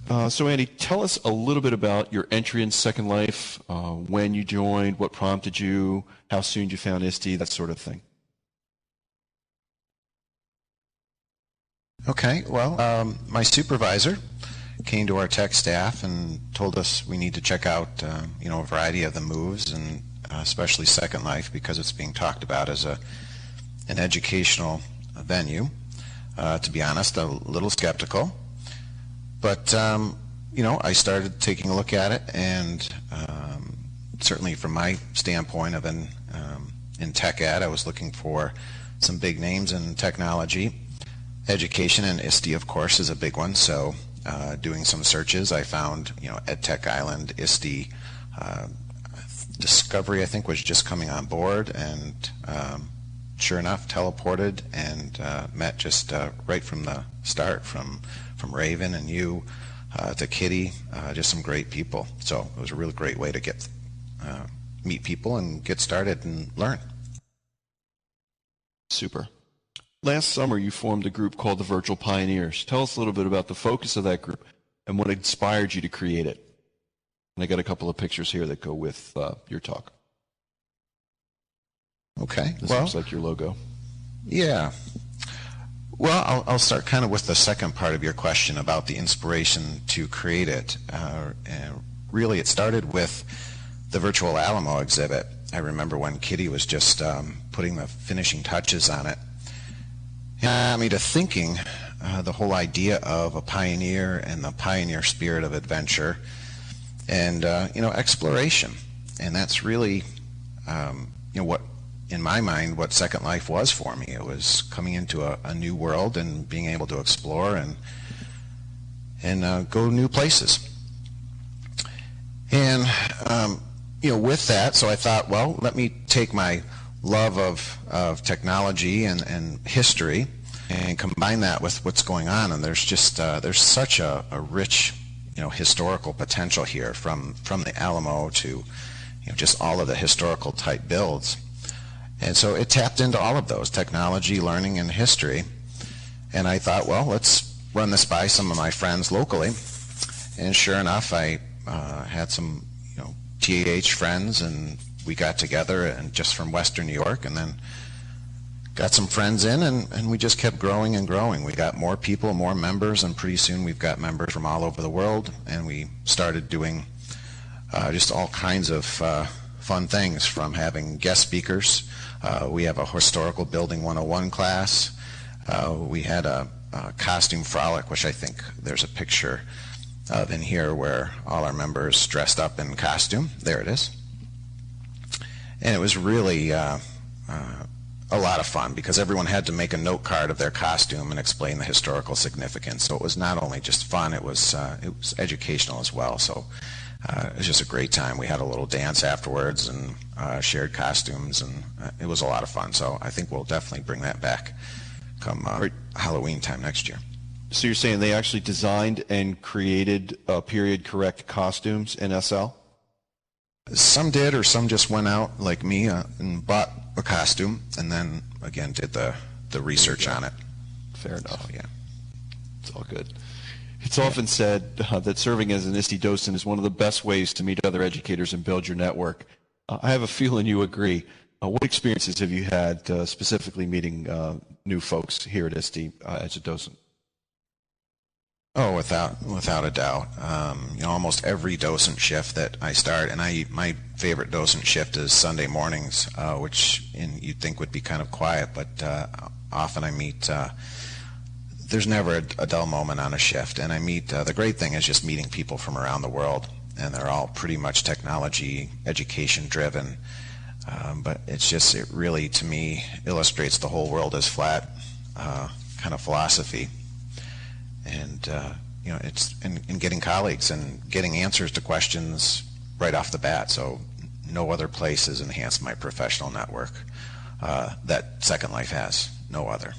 So Andy, tell us a little bit about your entry in Second Life, when you joined, what prompted you, how soon you found ISTE, that sort of thing. Okay, well, my supervisor came to our tech staff and told us we need to check out, a variety of the moves, and especially Second Life, because it's being talked about as an educational venue. To be honest, a little skeptical. But, I started taking a look at it, and certainly from my standpoint of in tech ed, I was looking for some big names in technology. Education, and ISTE, of course, is a big one. So doing some searches, I found, EdTech Island, ISTE, Discovery, I think, was just coming on board, and sure enough, teleported and met just right from the start, from Raven and you to Kitty, just some great people. So it was a really great way to get meet people and get started and learn. Super. Last summer, you formed a group called the Virtual Pioneers. Tell us a little bit about the focus of that group and what inspired you to create it. And I got a couple of pictures here that go with your talk. Okay. This looks like your logo. Yeah. Well, I'll start kind of with the second part of your question about the inspiration to create it. And really, it started with the Virtual Alamo exhibit. I remember when Kitty was just putting the finishing touches on it. It got me to thinking the whole idea of a pioneer and the pioneer spirit of adventure and, exploration. And that's really, what, in my mind, what Second Life was for me. It was coming into a new world and being able to explore and go new places. And, with that, so I thought, well, let me take my love of technology and history and combine that with what's going on. And there's just there's such a rich historical potential here, from the Alamo to just all of the historical type builds. And so it tapped into all of those: technology, learning, and history. And I thought, well, let's run this by some of my friends locally. And sure enough, I had some TAH friends, and we got together, and just from Western New York, and then got some friends in, and we just kept growing and growing. We got more people, more members, and pretty soon we've got members from all over the world, and we started doing just all kinds of fun things, from having guest speakers. We have a Historical Building 101 class. We had a costume frolic, which I think there's a picture of in here, where all our members dressed up in costume. There it is. And it was really a lot of fun, because everyone had to make a note card of their costume and explain the historical significance. So it was not only just fun, it was educational as well. So it was just a great time. We had a little dance afterwards and shared costumes, and it was a lot of fun. So I think we'll definitely bring that back come Halloween time next year. So you're saying they actually designed and created period-correct costumes in SL? Some did, or some just went out like me and bought a costume, and then again did the research on it. Fair enough. So, yeah, it's all good. It's often said that serving as an ISTE docent is one of the best ways to meet other educators and build your network. I have a feeling you agree. What experiences have you had specifically meeting new folks here at ISTE as a docent? Oh, without a doubt. Almost every docent shift that I start, and my favorite docent shift is Sunday mornings, which you'd think would be kind of quiet, but often I meet. There's never a dull moment on a shift, and I meet. The great thing is just meeting people from around the world, and they're all pretty much technology, education driven. But it really, to me, illustrates the whole world is flat kind of philosophy. And it's in getting colleagues and getting answers to questions right off the bat. So no other place has enhanced my professional network that Second Life has. No other.